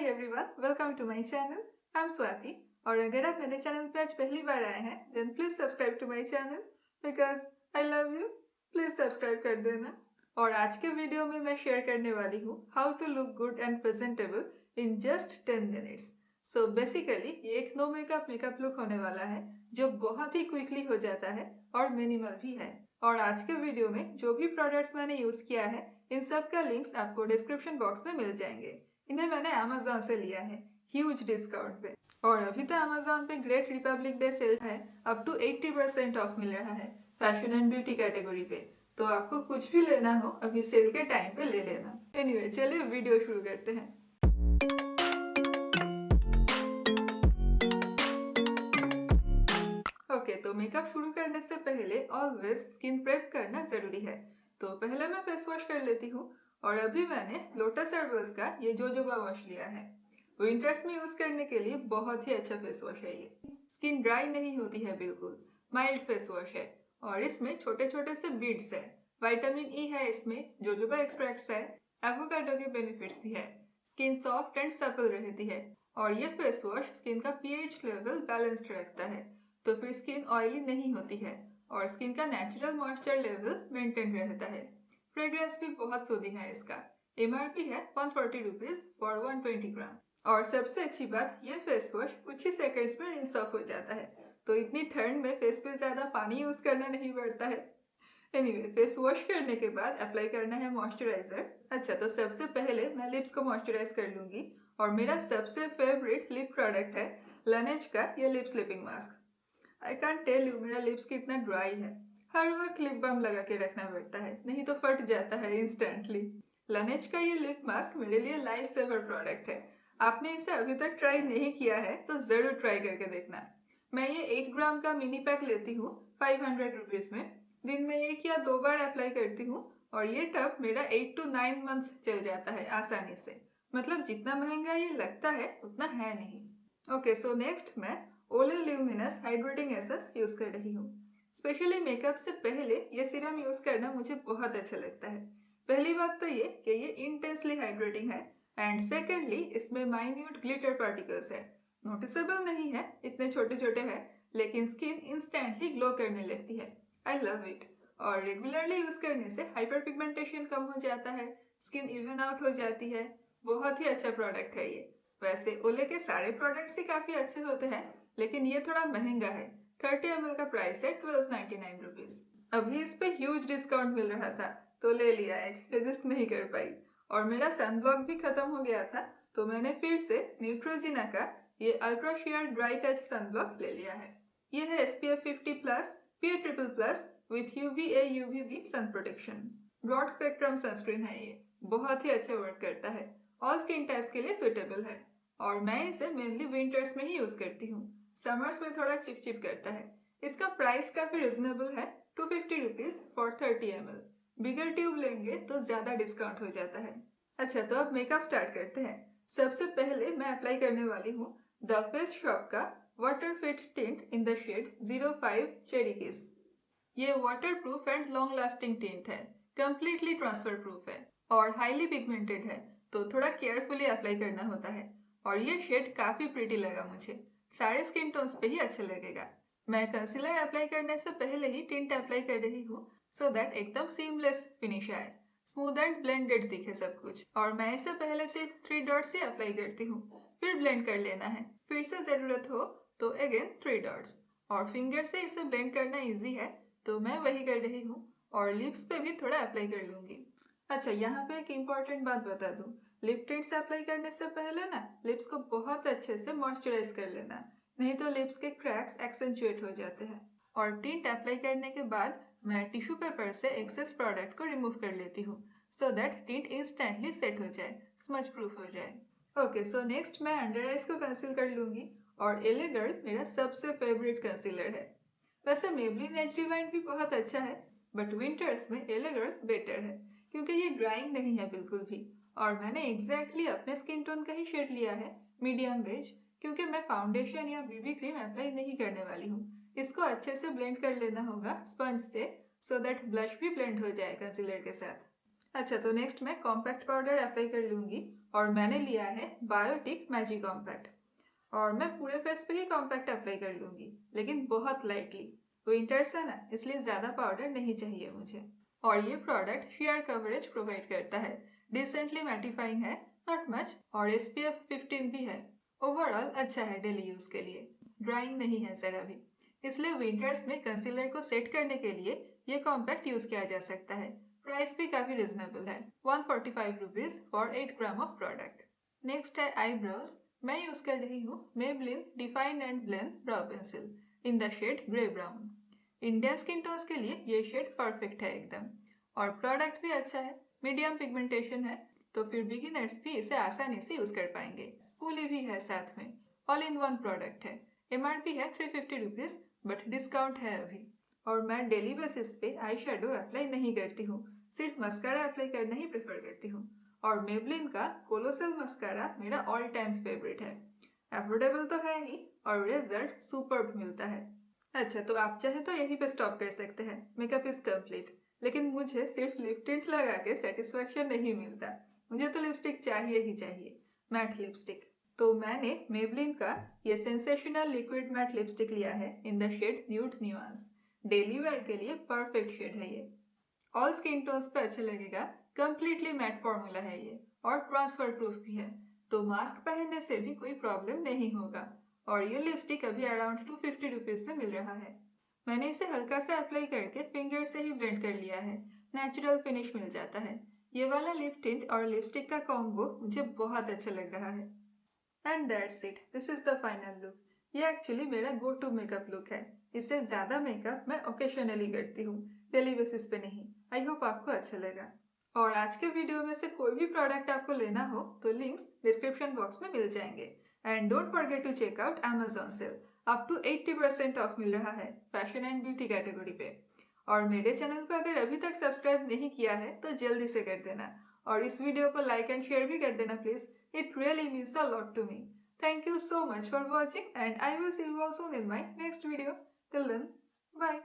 Hi everyone, welcome to my channel. I am Swati और अगर आप मेरे चैनल पे आज पहली बार आए हैं then please subscribe to my channel because I love you. Please subscribe कर देना। और आज के वीडियो में मैं शेयर करने वाली हूँ how to look good and presentable in just 10 minutes. So basically ये एक नो मेकअप लुक होने वाला है जो बहुत ही क्विकली हो जाता है और मिनिमल भी है। और आज के वीडियो में जो भी प्रोडक्ट्स मैंने यूज किया है इन सब का लिंक्स आपको डिस्क्रिप्शन बॉक्स में मिल जाएंगे। इन्हें मैंने अमेजोन से लिया है ह्यूज डिस्काउंट पे। और अभी तो अमेजोन पे ग्रेट रिपब्लिक डे सेल है, अप टू 80% ऑफ मिल रहा है फैशन एंड ब्यूटी कैटेगरी पे। तो आपको कुछ भी लेना हो अभी सेल के टाइम पे ले लेना। एनीवे चलिए वीडियो शुरू करते हैं। ओके, तो मेकअप शुरू करने से पहले ऑलवेज स्किन प्रेप करना जरूरी है। तो पहले मैं फेस वॉश कर लेती हूँ और अभी मैंने लोटस हर्बल्स का ये जोजोबा वॉश लिया है। विंटर्स में यूज करने के लिए बहुत ही अच्छा फेस वॉश है ये। स्किन ड्राई नहीं होती है बिल्कुल, माइल्ड फेस वॉश है और इसमें छोटे छोटे से बीड्स है। विटामिन ई है इसमें, जोजोबा एक्सट्रैक्ट्स है, एवोकाडो के बेनिफिट्स भी है। स्किन सॉफ्ट एंड सपल रहती है और ये फेस वॉश स्किन का पीएच लेवल बैलेंस्ड रखता है, तो फिर स्किन ऑयली नहीं होती है और स्किन का नेचुरल मॉइस्चर लेवल मेंटेन रहता है। फ्रेग्रेंस भी बहुत सूदिंग है इसका। एमआरपी है 140 रुपीज फॉर 120 ग्राम। और सबसे अच्छी बात, ये फेस वॉश कुछ ही सेकंड्स में रिंस ऑफ हो जाता है, तो इतनी ठंड में फेस पे ज्यादा पानी यूज करना नहीं पड़ता है। एनीवे, फेस वॉश करने के बाद अप्लाई करना है मॉइस्चराइजर। अच्छा, तो सबसे पहले मैं लिप्स को मॉइस्चराइज कर लूंगी और मेरा सबसे फेवरेट लिप प्रोडक्ट है लानेज का ये lip sleeping mask. I can't tell you मेरा लिप्स कितना ड्राई है। हर वक्त लिप बाम लगा के रखना पड़ता है, नहीं तो फट जाता है इंस्टेंटली। लानेज का ये लिप मास्क मेरे लिए लाइफ सेवर प्रोडक्ट है। आपने इसे अभी तक ट्राई नहीं किया है तो जरूर ट्राई करके देखना। मैं ये 8 ग्राम का मिनी पैक लेती हूँ 500 रुपीज में। दिन में 1 या 2 बार अप्लाई करती हूँ और ये टब मेरा 8 to 9 मंथ्स चल जाता है आसानी से। मतलब जितना महंगा ये लगता है उतना है नहीं। ओके, सो नेक्स्ट मैं ओले ल्यूमिनस हाइड्रेटिंग एसेंस यूज कर रही हूँ। स्पेशली मेकअप से पहले ये सीरम यूज करना मुझे बहुत अच्छा लगता है। पहली बात तो ये कि ये इंटेंसली हाइड्रेटिंग है एंड सेकेंडली इसमें माइन्यूट ग्लिटर पार्टिकल्स है। नोटिसेबल नहीं है, इतने छोटे छोटे हैं, लेकिन स्किन इंस्टेंटली ग्लो करने लगती है। I love it. और रेगुलरली यूज करने से हाइपर पिगमेंटेशन कम हो जाता है, स्किन इवन आउट हो जाती है। बहुत ही अच्छा प्रोडक्ट है ये। वैसे ओले के सारे प्रोडक्ट्स ही काफी अच्छे होते हैं, लेकिन ये थोड़ा महंगा है। 30 ml का प्राइस है 1299 रुपीज। अभी इस पे ह्यूज डिस्काउंट मिल रहा था तो ले लिया, एक रेजिस्ट नहीं कर पाई। और मेरा सन ब्लॉक भी खत्म हो गया था तो मैंने फिर से न्यूट्रोजिना का ये ultra sheer dry touch sun block ले लिया है। ये है SPF 50 plus PA++ with UVA UVB sun protection. Broad spectrum sunscreen है ये, बहुत ही अच्छा वर्क करता है। ऑल स्किन टाइप्स के लिए सुटेबल है और मैं इसे मेनली विंटर्स में ही यूज करती हूँ। समर्स में थोड़ा चिप करता है। इसका प्राइस काफी रिजनेबल है 250 rupees for 30 ml। Bigger tube लेंगे तो ज्यादा डिस्काउंट हो जाता है। अच्छा, तो अब मेकअप स्टार्ट करते हैं। सबसे पहले मैं अप्लाई करने वाली हूँ द फेस शॉप का water fit tint in the shade 05 cherry kiss. ये waterproof and long lasting tint है, कम्प्लीटली ट्रांसफर प्रूफ है और हाईली पिगमेंटेड है, तो थोड़ा केयरफुली अप्लाई करना होता है। और ये शेड काफी प्रिटी लगा मुझे, सारे स्किन टोन्स पे ही अच्छा लगेगा। मैं कंसीलर अप्लाई करने से पहले ही टिंट अप्लाई कर रही हूँ सो दैट एकदम सीमलेस फिनिश आए, स्मूथ एंड ब्लेंडेड दिखे सब कुछ। और मैं इसे पहले सिर्फ 3 डॉट्स ही अप्लाई करती हूँ, फिर ब्लेंड कर लेना है। फिर से जरूरत हो तो अगेन 3 डॉट्स। और फिंगर से इसे ब्लेंड करना इजी है तो मैं वही कर रही हूँ और लिप्स पे भी थोड़ा अप्लाई कर लूंगी। अच्छा, यहाँ पे एक इम्पॉर्टेंट बात बता दूं, लिप टिंट्स अप्लाई करने से पहले ना लिप्स को बहुत अच्छे से मॉइस्चराइज कर लेना, नहीं तो लिप्स के क्रैक्स एक्सेंचुएट हो जाते हैं। और टिंट अप्लाई करने के बाद मैं टिश्यू पेपर से एक्सेस प्रोडक्ट को रिमूव कर लेती हूँ so that tint instantly set हो जाए, स्मच प्रूफ हो जाए। ओके, सो नेक्स्ट मैं अंडर आइज को कंसील कर लूंगी और एले गर्ल मेरा सबसे फेवरेट कंसीलर है। वैसे मेबलिन एज डिवाइन भी बहुत अच्छा है बट विंटर्स में एले गर्ल बेटर है क्योंकि ये ड्राइंग नहीं है बिल्कुल भी। और मैंने एग्जैक्टली अपने स्किन टोन का ही शेड लिया है, मीडियम बेज, क्योंकि मैं फाउंडेशन या बीबी क्रीम अप्लाई नहीं करने वाली हूँ। इसको अच्छे से ब्लेंड कर लेना होगा स्पंज से सो दैट ब्लश भी ब्लेंड हो जाए कंसीलर के साथ। अच्छा, तो नेक्स्ट मैं कॉम्पैक्ट पाउडर अप्लाई कर लूंगी और मैंने लिया है बायोटिक मैजिक कॉम्पैक्ट। और मैं पूरे फेस पे ही कॉम्पैक्ट अप्लाई कर लूँगी, लेकिन बहुत लाइटली। विंटर्स है ना, इसलिए ज़्यादा पाउडर नहीं चाहिए मुझे। और ये प्रोडक्ट शेयर कवरेज प्रोवाइड करता है, डिसेंटली मैटिफाइंग है, नॉट मच, और SPF 15 भी है। ओवरऑल अच्छा है डेली यूज़ के लिए, ड्राइंग नहीं है ज़रा भी। इसलिए विंटर्स में कंसीलर को सेट करने के लिए ये कॉम्पैक्ट यूज़ किया जा सकता है। प्राइस भी काफ़ी रिजनेबल है, 145 rupees for 8 gram of product. Next है आईब्रोज। मैं यूज़ कर रही हूँ Maybelline define and blend brow pencil in the shade grey brown. Indian skin tones के लिए ये शेड परफेक्ट है एकदम। और प्रोडक्ट भी अच्छा है, मीडियम पिगमेंटेशन है, तो फिर बिगिनर्स भी इसे आसानी से यूज़ कर पाएंगे। स्पूली भी है साथ में, ऑल इन वन प्रोडक्ट है। MRP है 350 रुपीज़, बट डिस्काउंट है अभी। और मैं डेली बेसिस पे आई शेडो अप्लाई नहीं करती हूँ, सिर्फ मस्कारा अप्लाई करना ही प्रेफर करती हूँ। और मेबलिन का कोलोसल मस्कारा मेरा ऑल टाइम फेवरेट है। अफोर्डेबल तो है ही और रिजल्ट सुपर्ब मिलता है। अच्छा, तो आप चाहे तो यहीं पे स्टॉप कर सकते हैं, मेकअप इज कंप्लीट। लेकिन मुझे सिर्फ लिप टिंट लगा के सेटिस्फैक्शन नहीं मिलता, मुझे तो लिपस्टिक चाहिए ही चाहिए, मैट लिपस्टिक। तो मैंने मेबलिन का ये सेंसेशनल लिक्विड मैट लिपस्टिक लिया है in the shade nude nuance. Daily wear के लिए परफेक्ट शेड है ये, ऑल स्किन टोन्स पे अच्छा लगेगा, कंप्लीटली मैट फॉर्मूला है ये, और ट्रांसफर प्रूफ भी है, तो मास्क पहनने से भी कोई प्रॉब्लम नहीं होगा। और ये लिपस्टिक अभी अराउंड 250 रुपीज़ में मिल रहा है। मैंने इसे हल्का सा अप्लाई करके फिंगर से ही ब्लेंड कर लिया है, नेचुरल फिनिश मिल जाता है। ये वाला लिप टिंट और लिपस्टिक का कॉम्बो मुझे बहुत अच्छा लग रहा है। And that's it, this is the final look. ये एक्चुअली मेरा गो टू मेकअप लुक है। इससे ज़्यादा मेकअप मैं ओकेशनली करती हूँ, डेली बेसिस पे नहीं। आई होप आपको अच्छा लगा। और आज के वीडियो में से कोई भी प्रोडक्ट आपको लेना हो तो लिंक्स डिस्क्रिप्शन बॉक्स में मिल जाएंगे। And don't forget to check out Amazon sale, up to 80% off मिल रहा है फैशन एंड ब्यूटी कैटेगरी पे। और मेरे चैनल को अगर अभी तक सब्सक्राइब नहीं किया है तो जल्दी से कर देना, और इस वीडियो को लाइक एंड शेयर भी कर देना please. It really means a lot to me. Thank you so much for watching, and I will see you all soon in my next video. Till then, bye.